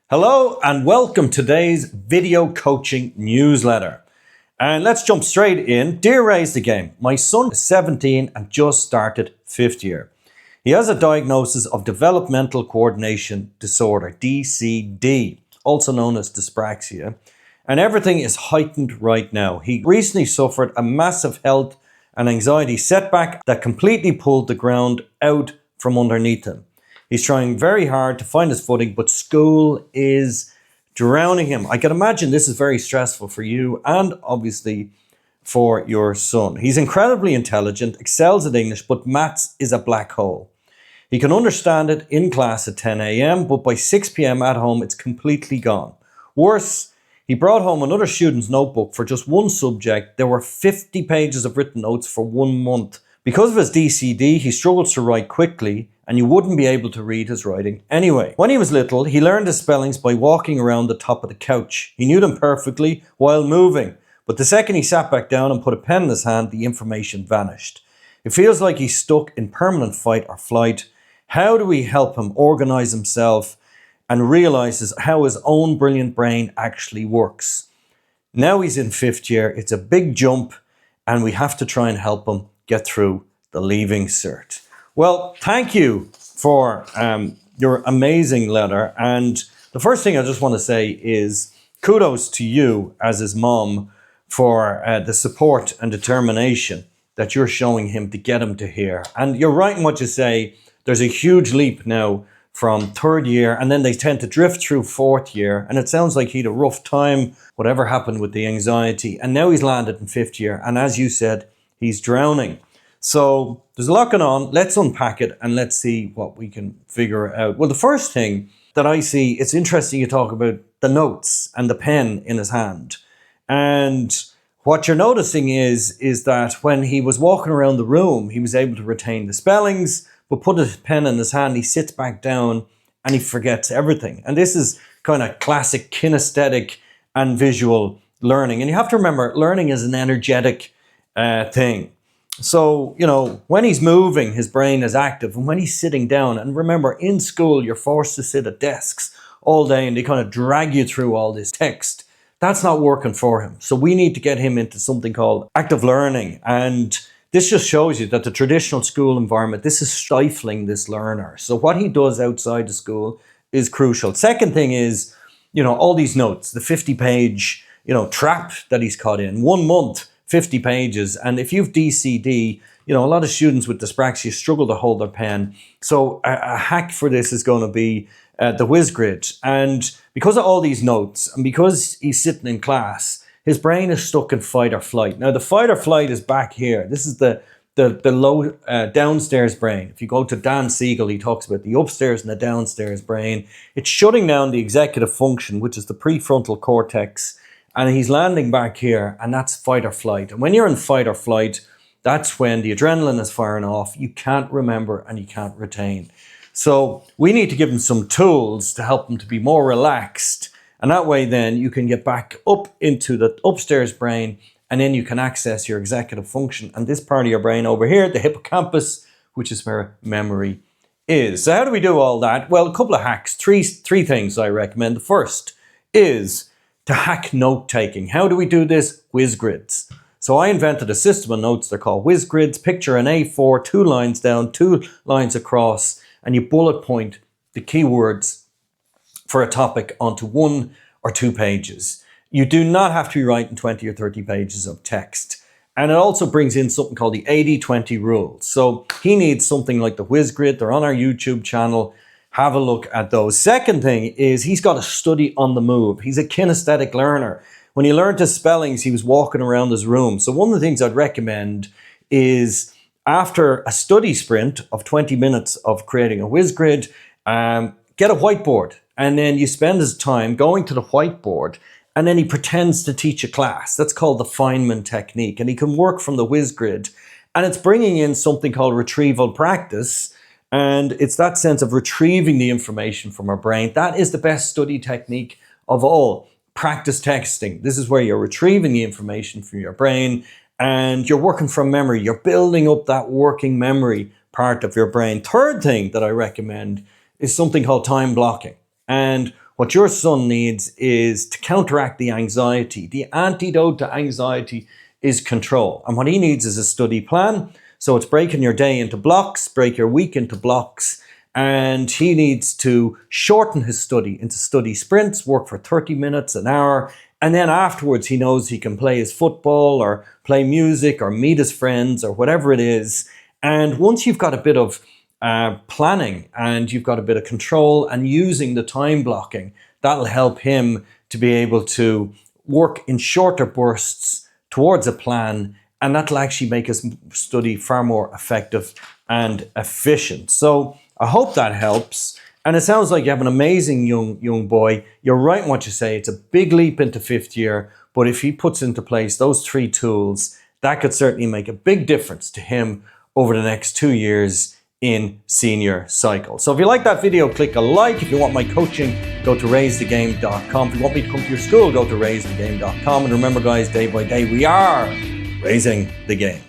Hello and welcome to today's video coaching newsletter. And let's jump straight in. Dear RayseTheGame, my son is 17 and just started 5th year. He has a diagnosis of Developmental Coordination Disorder, DCD, also known as dyspraxia, and everything is heightened right now. He recently suffered a massive health and anxiety setback that completely pulled the ground out from underneath him. He's trying very hard to find his footing, but school is drowning him. I can imagine this is very stressful for you and obviously for your son. He's incredibly intelligent, excels at English, but maths is a black hole. He can understand it in class at 10 a.m., but by 6 p.m. at home, it's completely gone. Worse, he brought home another student's notebook for just one subject. There were 50 pages of written notes for 1 month. Because of his DCD, he struggles to write quickly, and you wouldn't be able to read his writing anyway. When he was little, he learned his spellings by walking around the top of the couch. He knew them perfectly while moving, but the second he sat back down and put a pen in his hand, the information vanished. It feels like he's stuck in permanent fight or flight. How do we help him organize himself and realizes how his own brilliant brain actually works? Now he's in 5th year. It's a big jump, and we have to try and help him get through the Leaving Cert. Well, thank you for your amazing letter. And the first thing I just want to say is kudos to you as his mom for the support and determination that you're showing him to get him to here. And you're right in what you say. There's a huge leap now from 3rd year, and then they tend to drift through 4th year. And it sounds like he had a rough time, whatever happened with the anxiety. And now he's landed in 5th year. And as you said, he's drowning. So there's a lot going on. Let's unpack it and let's see what we can figure out. Well, the first thing that I see, it's interesting you talk about the notes and the pen in his hand. And what you're noticing is that when he was walking around the room, he was able to retain the spellings, but put his pen in his hand, he sits back down and he forgets everything. And this is kind of classic kinesthetic and visual learning. And you have to remember, learning is an energetic thing. So, when he's moving, his brain is active. And when he's sitting down, and remember, in school, you're forced to sit at desks all day and they kind of drag you through all this text. That's not working for him. So we need to get him into something called active learning. And this just shows you that the traditional school environment, this is stifling this learner. So what he does outside the school is crucial. Second thing is, all these notes, the 50-page, trap that he's caught in. 1 month. 50 pages. And if you've DCD, a lot of students with dyspraxia struggle to hold their pen. So a hack for this is going to be the WhizGridz. And because of all these notes and because he's sitting in class, his brain is stuck in fight or flight. Now the fight or flight is back here. This is the low downstairs brain. If you go to Dan Siegel, he talks about the upstairs and the downstairs brain. It's shutting down the executive function, which is the prefrontal cortex. And he's landing back here, and that's fight or flight. And when you're in fight or flight, that's when the adrenaline is firing off. You can't remember and you can't retain. So we need to give him some tools to help him to be more relaxed. And that way then you can get back up into the upstairs brain, and then you can access your executive function. And this part of your brain over here, the hippocampus, which is where memory is. So how do we do all that? Well, a couple of hacks, three things I recommend. The first is to hack note-taking. How do we do this? WhizGridz. So I invented a system of notes. They're called WhizGridz. Picture an A4, 2 lines down, 2 lines across, and you bullet point the keywords for a topic onto 1 or 2 pages. You do not have to be writing 20 or 30 pages of text. And it also brings in something called the 80-20 rule. So he needs something like the WhizGridz. They're on our YouTube channel. Have a look at those. Second thing is he's got to study on the move. He's a kinesthetic learner. When he learned his spellings, he was walking around his room. So one of the things I'd recommend is after a study sprint of 20 minutes of creating a WhizGridz, get a whiteboard. And then you spend his time going to the whiteboard, and then he pretends to teach a class. That's called the Feynman technique. And he can work from the WhizGridz. And it's bringing in something called retrieval practice. And it's that sense of retrieving the information from our brain. That is the best study technique of all. Practice texting. This is where you're retrieving the information from your brain and you're working from memory. You're building up that working memory part of your brain. Third thing that I recommend is something called time blocking. And What your son needs is to counteract the anxiety. The antidote to anxiety is control. And what he needs is a study plan. So it's breaking your day into blocks, break your week into blocks. And he needs to shorten his study into study sprints, work for 30 minutes, an hour. And then afterwards, he knows he can play his football or play music or meet his friends or whatever it is. And once you've got a bit of planning and you've got a bit of control and using the time blocking, that'll help him to be able to work in shorter bursts towards a plan, and that'll actually make his study far more effective and efficient. So I hope that helps. And it sounds like you have an amazing young boy. You're right in what you say. It's a big leap into 5th year, but if he puts into place those 3 tools, that could certainly make a big difference to him over the next 2 years in senior cycle. So if you like that video, click a like. If you want my coaching, go to RayseTheGame.com. If you want me to come to your school, go to RayseTheGame.com. And remember guys, day by day, we are raising the game.